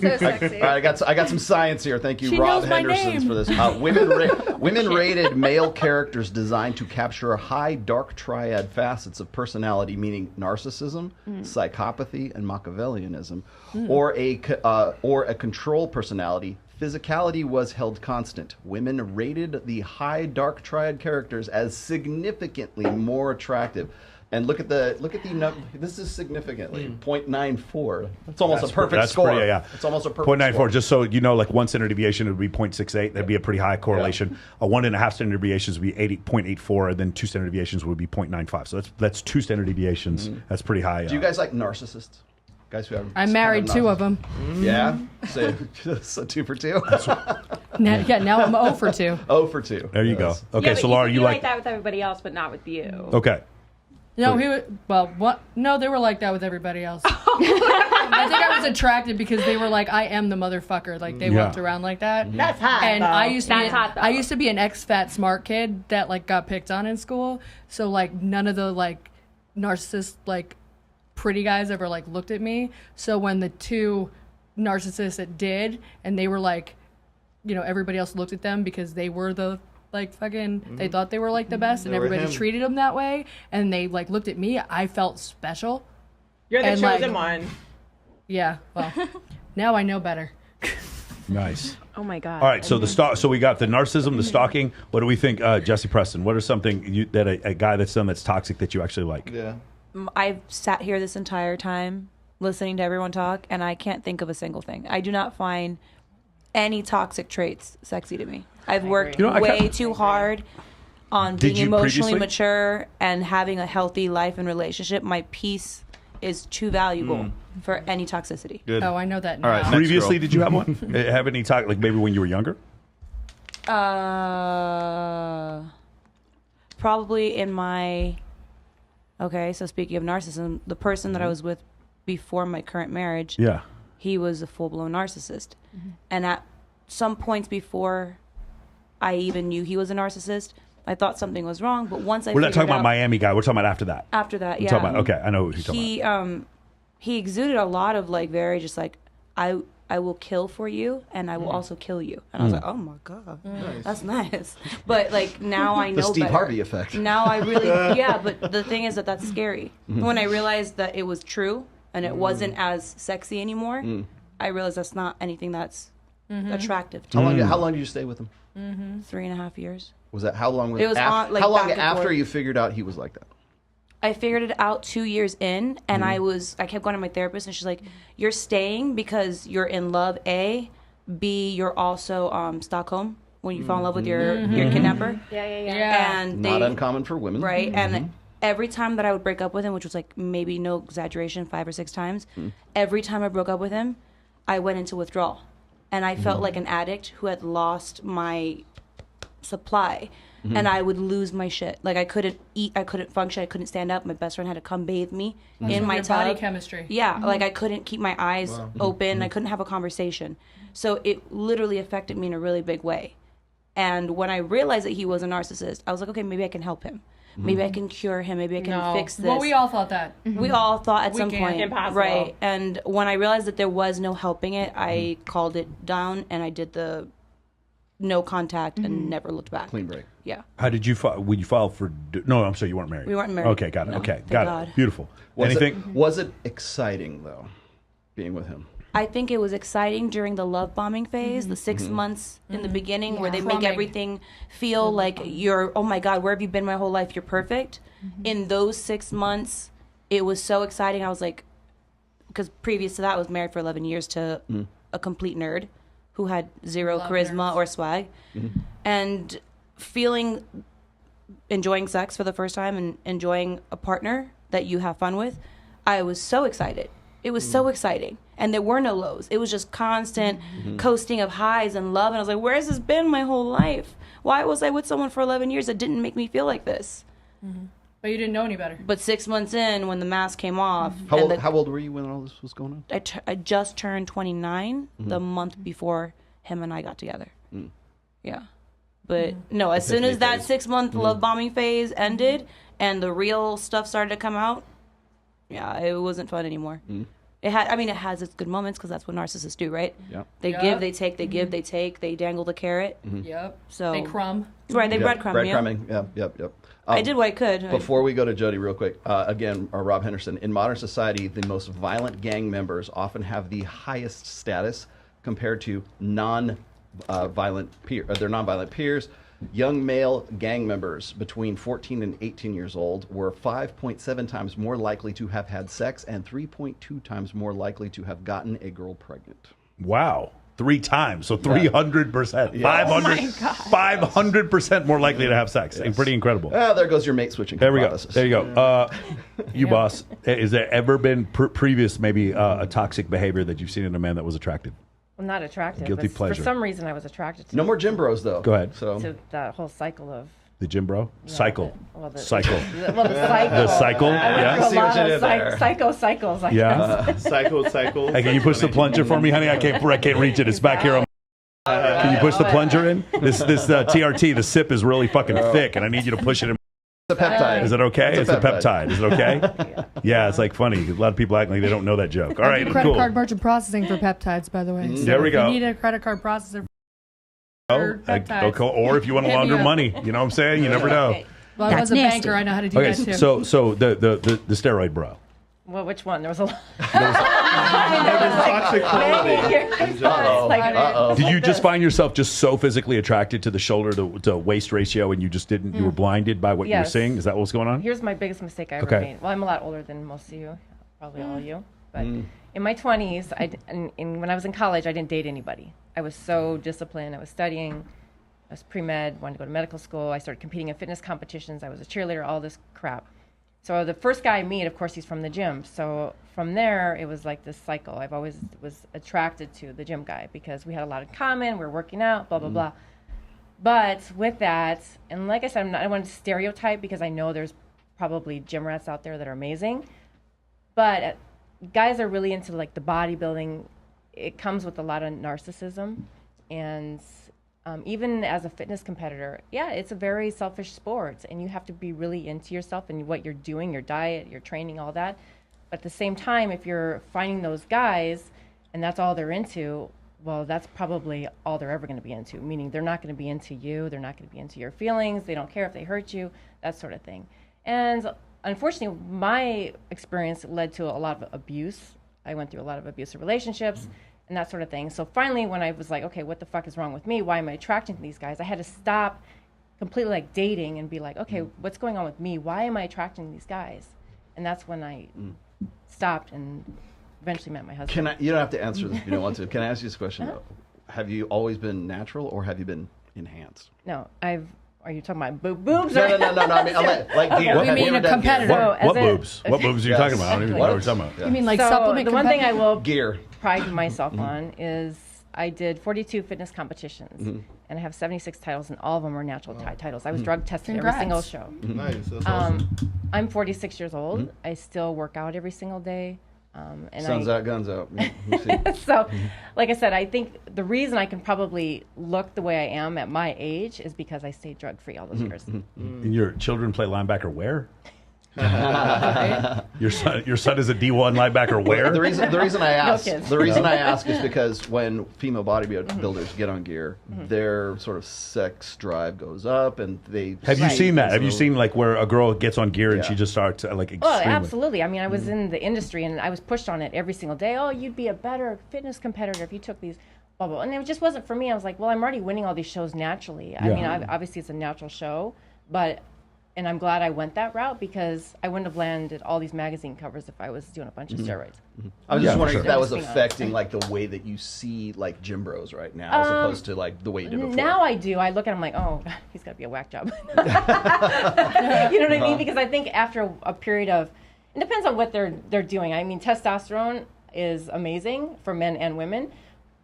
So sexy. All right, I got some science here. Thank you, She Rob knows my Hendersons, name. for this. Women rated male characters designed to capture high dark triad facets of personality, meaning narcissism, psychopathy, and Machiavellianism, or a control personality. Physicality was held constant. Women rated the high dark triad characters as significantly more attractive. And look at the this is significantly 0.94. It's almost a perfect score. It's almost a perfect 0.94. score. Just so you know, like 1 standard deviation would be 0.68. That'd be a pretty high correlation. A 1.5 standard deviations would be 0.84, and then 2 standard deviations would be 0.95. So that's 2 standard deviations. That's pretty high. Do you guys like narcissists? Guys who have I married 2 of them. Yeah, so 2 for 2. Now I'm 0 for 2. 0 for 2. There you go. Okay, Yeah, so but Laura, you like that with everybody else, but not with you. Okay. No, no, they were like that with everybody else. I think I was attracted because they were like, I am the motherfucker. Like they walked around like that. That's hot. And though. I used to be an ex-fat smart kid that like got picked on in school. So like none of the like narcissist like pretty guys ever like looked at me. So when the 2 narcissists that did, and they were like, you know, everybody else looked at them because they were the like fucking they thought they were like the best, and everybody treated them that way, and they like looked at me. I felt special. You're the and, chosen like, one. Yeah, well, now I know better. nice. Oh my god. All right, so so we got the narcissism, the stalking. What do we think, Jesse Preston? What are something that a guy that's done that's toxic that you actually like? Yeah. I've sat here this entire time listening to everyone talk, and I can't think of a single thing. I do not find any toxic traits sexy to me. I've worked way too hard on being emotionally mature and having a healthy life and relationship. My peace is too valuable for any toxicity. Good. Oh, I know that now. All right, Previously, did you have one? Have any talk, like maybe when you were younger? Probably in my... Okay, so speaking of narcissism, the person that I was with before my current marriage, he was a full-blown narcissist. And at some points before I even knew he was a narcissist, I thought something was wrong, but once We're not talking about Miami guy. We're talking about after that. After that, We're talking about, okay, I know what you're talking about. He exuded a lot of like very just like, I will kill for you, and I will also kill you. And I was like, oh my God, that's nice. But like now I know the Steve better. Harvey effect. Now I really, but the thing is that's scary. When I realized that it was true and it wasn't as sexy anymore, I realized that's not anything that's attractive to me. How long did you stay with him? 3.5 years. Was that how long? It was how like long back and after forth. you figured out he was like that? I figured it out 2 years in, and I kept going to my therapist, and she's like, "You're staying because you're in love. A, B, you're also Stockholm when you fall in love with your kidnapper. Yeah. And Not uncommon for women, right? And every time that I would break up with him, which was like maybe no exaggeration, 5 or 6 times, every time I broke up with him, I went into withdrawal, and I felt like an addict who had lost my supply. And I would lose my shit. Like I couldn't eat, I couldn't function, I couldn't stand up. My best friend had to come bathe me in my tub. Body chemistry. Yeah, like I couldn't keep my eyes open. I couldn't have a conversation. So it literally affected me in a really big way. And when I realized that he was a narcissist, I was like, okay, maybe I can help him. Maybe I can cure him. Maybe I can fix this. Well, we all thought that. We all thought at some point. Impossible. Right. And when I realized that there was no helping it, I called it down and I did the no contact and never looked back. Clean break. Yeah. How did you file? Would you file for? No, I'm sorry, you weren't married. We weren't married. Okay, got it. No, Okay, thank got God. it. Beautiful. Was Anything? Was it exciting though, being with him? I think it was exciting during the love bombing phase, the 6 months in the beginning where they make Plumbing. everything feel like you're, oh my God, where have you been my whole life? You're perfect. In those 6 months, it was so exciting. I was like, because previous to that, I was married for 11 years to a complete nerd who had zero charisma or swag. And enjoying sex for the first time and enjoying a partner that you have fun with, I was so excited. It was so exciting. And there were no lows. It was just constant coasting of highs and love. And I was like, where has this been my whole life? Why was I with someone for 11 years that didn't make me feel like this? But you didn't know any better. But 6 months in, when the mask came off. How old were you when all this was going on? I just turned 29 the month before him and I got together. Yeah. But no, as soon as that 6 month love bombing phase ended and the real stuff started to come out, yeah, it wasn't fun anymore. It has its good moments because that's what narcissists do, right? Yep. They give, they take, they give, they take, they dangle the carrot. Yep. So they crumb. Right, they breadcrumb. Breadcrumbing. Yep. I did what I could. Before we go to Jody real quick, again, Rob Henderson, in modern society, the most violent gang members often have the highest status compared to non-violent peers. Young male gang members between 14 and 18 years old were 5.7 times more likely to have had sex and 3.2 times more likely to have gotten a girl pregnant. Wow. 3 times. So 300%. Yeah. 500% more likely to have sex. Yes. Pretty incredible. There goes your mate switching. There we go. hypothesis. There you go. You boss, has there ever been previous maybe a toxic behavior that you've seen in a man that was attractive? Well, not attractive. Guilty but pleasure. For some reason, I was attracted to No more gym bros, though. Go ahead. to that whole cycle of. The gym bro? Cycle. The Cycle. Well, the cycle. The cycle? I Yeah. went See through a what lot you of did there. psycho cycles. I Yeah. guess. Cycle. Hey, can you push the plunger for me, honey? I can't reach it. It's back here on. Can you push the plunger in? This TRT, the sip is really fucking thick, and I need you to push it in. It's a peptide. Is it okay? It's a peptide. Is it okay? Yeah, it's like funny. A lot of people act like they don't know that joke. All right, Credit cool. card merchant processing for peptides, by the way. So There we if go. you need a credit card processor Oh, for peptides. or if you want to Hit me launder up. money, you know what I'm saying? You never know. Well, I was a nasty. banker. I know how to do Okay, that too. so the steroid bro. Well, which one? There was a lot. Toxic quality. Uh-oh. Did you just find yourself just so physically attracted to the shoulder to waist ratio, and you just didn't? You were blinded by what you were Yes. seeing. Is that what was going on? Here's my biggest mistake I ever Okay. made. Well, I'm a lot older than most of you, probably all of you. But in my 20s, when I was in college, I didn't date anybody. I was so disciplined. I was studying. I was pre-med, wanted to go to medical school. I started competing in fitness competitions. I was a cheerleader, all this crap. So the first guy I meet, of course, he's from the gym. So from there, it was like this cycle. I've always was attracted to the gym guy because we had a lot in common. We were working out, blah, blah, blah. But with that, and like I said, I don't want to stereotype because I know there's probably gym rats out there that are amazing. But guys are really into like the bodybuilding. It comes with a lot of narcissism. And even as a fitness competitor, yeah, it's a very selfish sport. And you have to be really into yourself and what you're doing, your diet, your training, all that. But at the same time, if you're finding those guys and that's all they're into, well, that's probably all they're ever going to be into, meaning they're not going to be into you. They're not going to be into your feelings. They don't care if they hurt you, that sort of thing. And unfortunately, my experience led to a lot of abuse. I went through a lot of abusive relationships and that sort of thing. So finally, when I was like, okay, what the fuck is wrong with me? Why am I attracted to these guys? I had to stop completely like dating and be like, okay, what's going on with me? Why am I attracting these guys? And that's when I stopped and eventually met my husband. You don't have to answer this if you don't want to. Can I ask you this question, though? Have you always been natural or have you been enhanced? No, are you talking about boobs? No. or- I mean, like gear. We Have you mean ever a done gear? competitor. What as boobs? What boobs are you Yes. talking about? I don't even know what you're talking about. You mean like so supplement the one thing I will Gear. pride myself on is I did 42 fitness competitions, and I have 76 titles, and all of them were natural titles. I was drug tested Congrats. every single show. Nice. That's awesome. I'm 46 years old. I still work out every single day. And Sun's out, guns out. You see. So, like I said, I think the reason I can probably look the way I am at my age is because I stayed drug free all those years. And your children play linebacker where? Your son is a D1 linebacker where? The reason I ask kids. I ask is because when female bodybuilders get on gear, their sort of sex drive goes up, and they Have you Right. seen that? Have you seen like where a girl gets on gear and Yeah. she just starts like extremely? Well, absolutely. I mean, I was in the industry and I was pushed on it every single day. Oh, you'd be a better fitness competitor if you took these, blah, blah. And it just wasn't for me. I was like, well, I'm already winning all these shows naturally. I mean, obviously it's a natural show, and I'm glad I went that route because I wouldn't have landed all these magazine covers if I was doing a bunch of steroids. I was Yeah, just for wondering sure. if that was Just being affecting like the way that you see like gym bros right now, as opposed to like the way you did before. Now I do. I look at him like, oh, he's got to be a whack job. You know what I mean? Because I think after a period of, it depends on what they're doing. I mean, testosterone is amazing for men and women.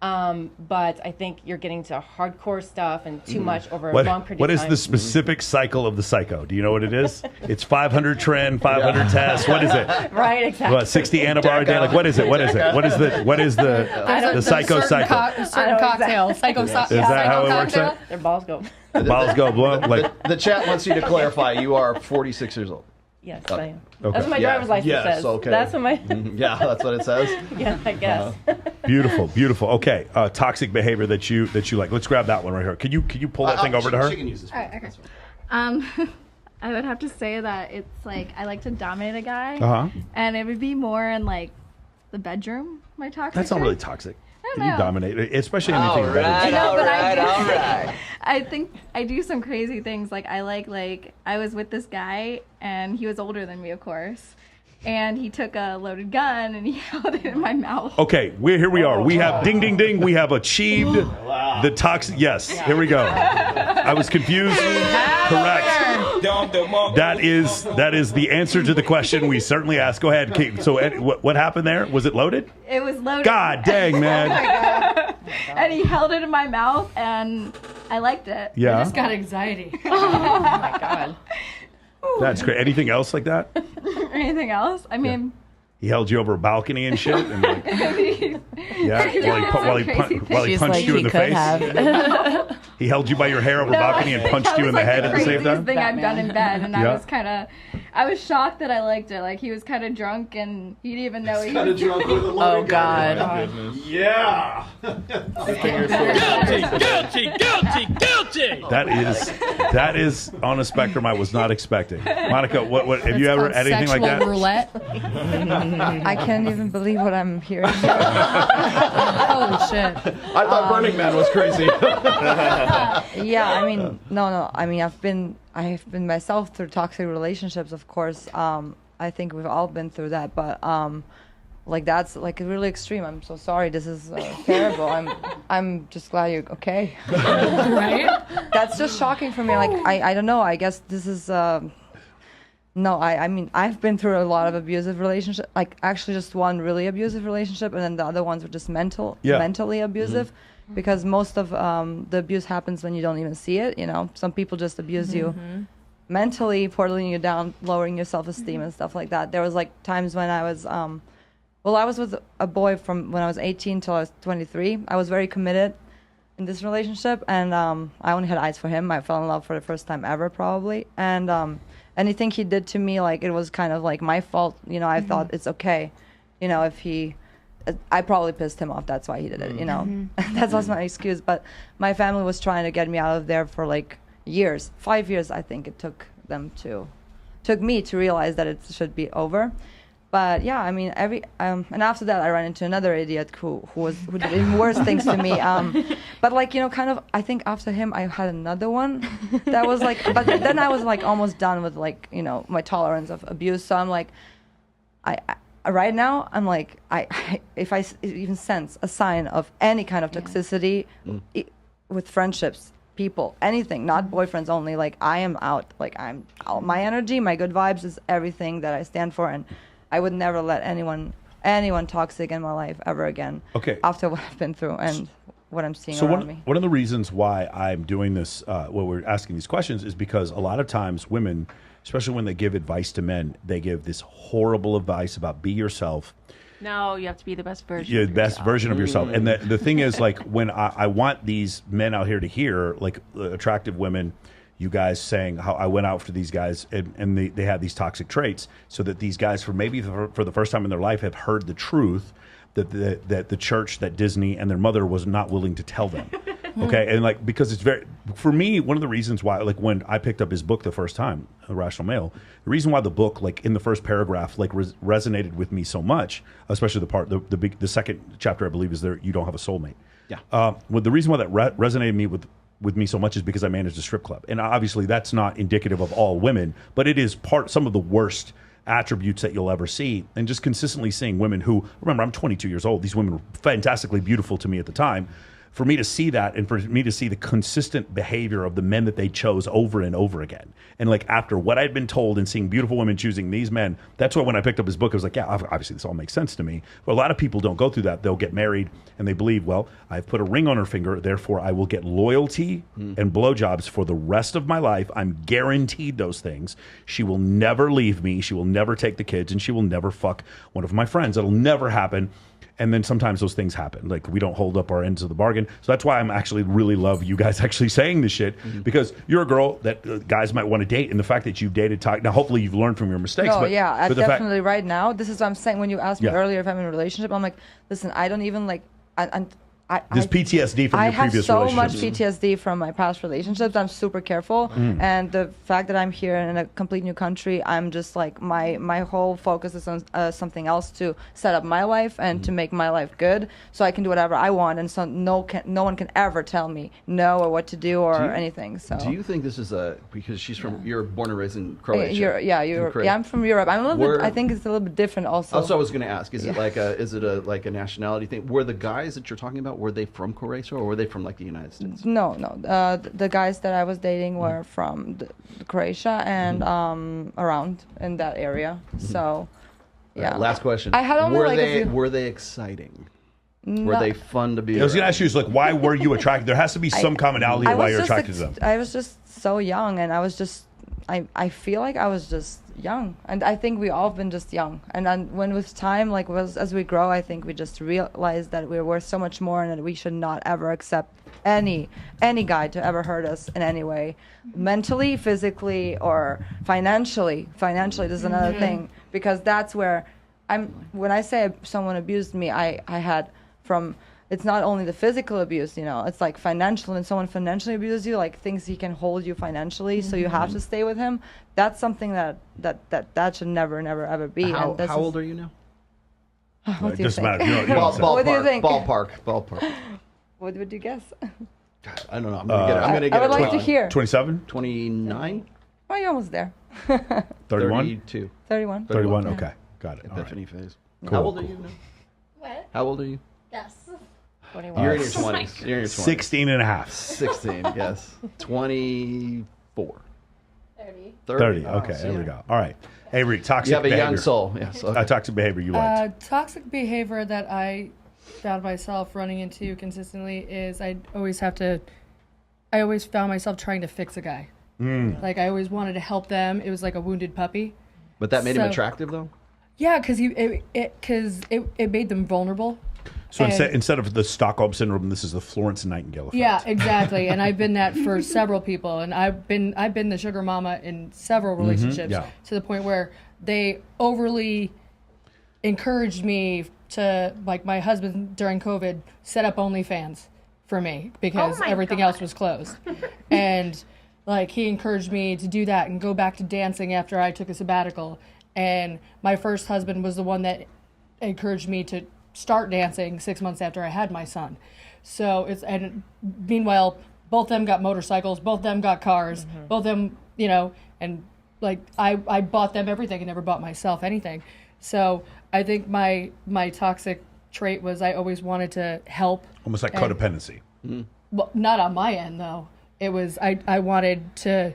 But I think you're getting to hardcore stuff and too much over a long period What of is time. the specific cycle of the psycho? Do you know what it is? It's 500 trend, 500 test. What is it? Right, exactly. What, 60 anabar a day? Like what is it? What is it? What is the psycho cycle? Certain cocktail. Psycho Is that how it works out? Their balls go. Balls go blow. Like The chat wants you to clarify. You are 46 years old. Yes, Okay. I am. Okay. That's what my Yeah. driver's license Yes, says. okay. That's what my. Yeah, that's what it says. Yeah, I guess. Beautiful, beautiful. Okay, toxic behavior that you like. Let's grab that one right here. Can you pull that thing over to her? She can use this. All right, okay. I would have to say that it's like I like to dominate a guy, and it would be more in like the bedroom. My toxic. That's not trait. really toxic. I You know. dominate, especially anything. I better. know, but I do. I think I do some crazy things. Like I like I was with this guy, and he was older than me, of course. And he took a loaded gun and he held it in my mouth. Okay, here we are. We have ding, ding, ding. We have achieved the toxic. Yes, here we go. I was confused. Correct. That is the answer to the question we certainly asked. Go ahead, Kate. So what happened there? Was it loaded? It was loaded. God dang, man. And he held it in my mouth, and I liked it. Yeah. I just got anxiety. Oh my God. That's great. Anything else like that? Anything else? I mean, He held you over a balcony and shit? And like, while he She's punched like, you in he the could face? have. He held you by your hair over a balcony and punched that you was in the like head at the same craziest time? thing I've done in bed, and Yeah. I was shocked that I liked it. Like he was kind of drunk, and he didn't even know he was drunk with a Oh God. Yeah. Guilty. That is on a spectrum I was not expecting. Monica, what have you ever had anything like Sexual that? roulette. I can't even believe what I'm hearing. Holy shit. I thought Burning Man was crazy. Yeah, I mean, no. I mean, I've been myself through toxic relationships, of course. I think we've all been through that, but like that's like really extreme. I'm so sorry. This is terrible. I'm just glad you're okay. Right? That's just shocking for me. Like I don't know. I guess this is. No, I mean, I've been through a lot of abusive relationships. Like, actually, just one really abusive relationship, and then the other ones were just mentally abusive, because most of the abuse happens when you don't even see it. You know, some people just abuse you mentally, pulling you down, lowering your self-esteem and stuff like that. There was like times when I was, I was with a boy from when I was 18 till I was 23. I was very committed in this relationship, and I only had eyes for him. I fell in love for the first time ever, probably, and anything he did to me, like, it was kind of like my fault. You know, I thought it's okay. You know, I probably pissed him off. That's why he did it, you know. That was my excuse. But my family was trying to get me out of there for like years. 5 years, I think it took me to realize that it should be over. But yeah, I mean, and after that, I ran into another idiot who did even worse things to me. But like, you know, kind of, I think after him, I had another one that was like, but then I was like almost done with like, you know, my tolerance of abuse. So I'm like, I right now, I'm like, if I even sense a sign of any kind of toxicity with friendships, people, anything, not boyfriends only, like I am out. Like my energy, my good vibes is everything that I stand for, and I would never let anyone toxic in my life ever again. Okay. After what I've been through and what I'm seeing So around me. one of the reasons why I'm doing this, what we're asking these questions, is because a lot of times women, especially when they give advice to men, they give this horrible advice about be yourself. No, you have to be the best version. Yeah, the best version of yourself. And the thing is, like, when I want these men out here to hear, like, attractive women, you guys saying how I went out for these guys and they had these toxic traits, so that these guys, for the first time in their life, have heard the truth that the church, that Disney, and their mother was not willing to tell them. Okay, and like, because it's for me, one of the reasons why, like, when I picked up his book the first time, Irrational Male, the reason why the book, like, in the first paragraph, like, resonated with me so much, especially the second chapter, I believe, is there, you don't have a soulmate. Yeah. Well, the reason why that resonated with me so much is because I managed a strip club, and obviously that's not indicative of all women, but it is some of the worst attributes that you'll ever see. And just consistently seeing women who, remember, I'm 22 years old, these women were fantastically beautiful to me at the time. For me to see that, and for me to see the consistent behavior of the men that they chose over and over again, and like, after what I'd been told and seeing beautiful women choosing these men, that's why when I picked up his book, I was like, yeah, obviously this all makes sense to me. But a lot of people don't go through that. They'll get married and they believe, well, I've put a ring on her finger, therefore I will get loyalty and blowjobs for the rest of my life. I'm guaranteed those things. She will never leave me. She will never take the kids, and she will never fuck one of my friends. It'll never happen. And then sometimes those things happen. Like we don't hold up our ends of the bargain. So that's why I'm actually really love you guys actually saying this shit because you're a girl that guys might want to date. And the fact that you've dated, now hopefully you've learned from your mistakes. No, but, yeah, but definitely right now. This is what I'm saying. When you asked me Yeah. earlier if I'm in a relationship, I'm like, listen, I don't even like, There's PTSD from I your have previous so much relationships. PTSD from my past relationships. I'm super careful, and the fact that I'm here in a complete new country, I'm just like my whole focus is on something else to set up my life and to make my life good, so I can do whatever I want, and so no one can ever tell me no or what to do or anything. So do you think this is because she's from you're born and raised in Croatia? I'm from Europe. I'm a little bit. I think it's a little bit different also. Also, I was going to ask: is it like a nationality thing? Were the guys that you're talking about were they from Croatia or were they from like the United States? No. The guys that I was dating were from Croatia and around in that area. So, yeah. Right, last question. I had only were they exciting? Were they fun to be? I was going to ask you, like, why were you attracted? There has to be some commonality of why you're attracted to them. I was just so young, and I was just. I feel like I was just young, and I think we all been just young. And then when with time, like as we grow, I think we just realize that we're worth so much more, and that we should not ever accept any guy to ever hurt us in any way, mentally, physically, or financially. Financially, this is another thing, because that's where when I say someone abused me, I had from. It's not only the physical abuse, it's like financial. When someone financially abuses you, like thinks he can hold you financially, so you have to stay with him. That's something that should never ever be. How old are you now? What do you think? Ballpark, what do you think? Ballpark. What would you guess? I don't know. I'm gonna get I would like to hear. 27? 29? Oh, you're almost there. 31? 32. 31. 31, okay. Got it. Epiphany phase. Cool, How old are you now? What? How old are you? Yes. 21. You're in your 20s. You're in your 20s. 16 and a half. 16, yes. 24. 30. Okay, there we go. All right. Avery, toxic You have a behavior. young soul. Yes. Okay. Toxic behavior you liked. Toxic behavior that I found myself running into consistently is I always found myself trying to fix a guy. Like I always wanted to help them. It was like a wounded puppy. But that made him attractive, though? Yeah, because it made them vulnerable. So instead of the Stockholm syndrome, this is the Florence Nightingale effect. Yeah, exactly. And I've been that for several people, and I've been the sugar mama in several relationships to the point where they overly encouraged me to, like my husband during COVID, set up OnlyFans for me because everything else was closed. And like he encouraged me to do that and go back to dancing after I took a sabbatical. And my first husband was the one that encouraged me to start dancing 6 months after I had my son. So and meanwhile, both them got motorcycles, both them got cars, both them, and like I bought them everything and never bought myself anything. So I think my toxic trait was I always wanted to help. Almost like codependency. Well, not on my end though. It was I wanted to,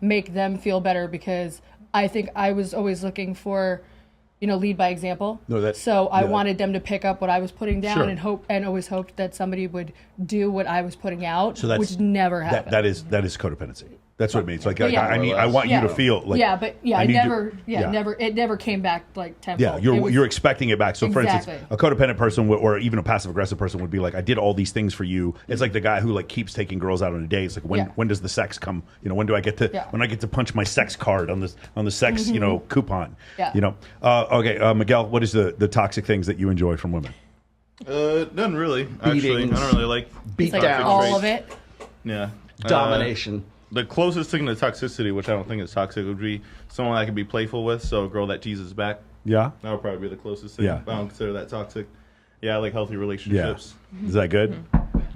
make them feel better because I think I was always looking for lead by example. So I wanted them to pick up what I was putting down and always hoped that somebody would do what I was putting out, which never happened. That is codependency. That's what it means. Like I want you to feel like it never came back like tenfold. Yeah, you're expecting it back. So for instance, a codependent person or even a passive aggressive person would be like, I did all these things for you. It's like the guy who like keeps taking girls out on a date. It's like when does the sex come? When do I get to when I get to punch my sex card on the sex coupon? Yeah. Okay, Miguel, what is the toxic things that you enjoy from women? None really. Actually, I don't really like beat like down. all of it. Yeah. Domination. The closest thing to toxicity, which I don't think is toxic, would be someone I could be playful with. So a girl that teases back. Yeah. That would probably be the closest thing. Yeah. I don't consider that toxic. Yeah, I like healthy relationships. Yeah. Is that good?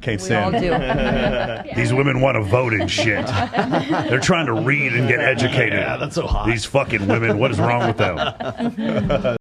Can't We stand all do. These women want to vote and shit. They're trying to read and get educated. Yeah, that's so hot. These fucking women, what is wrong with them?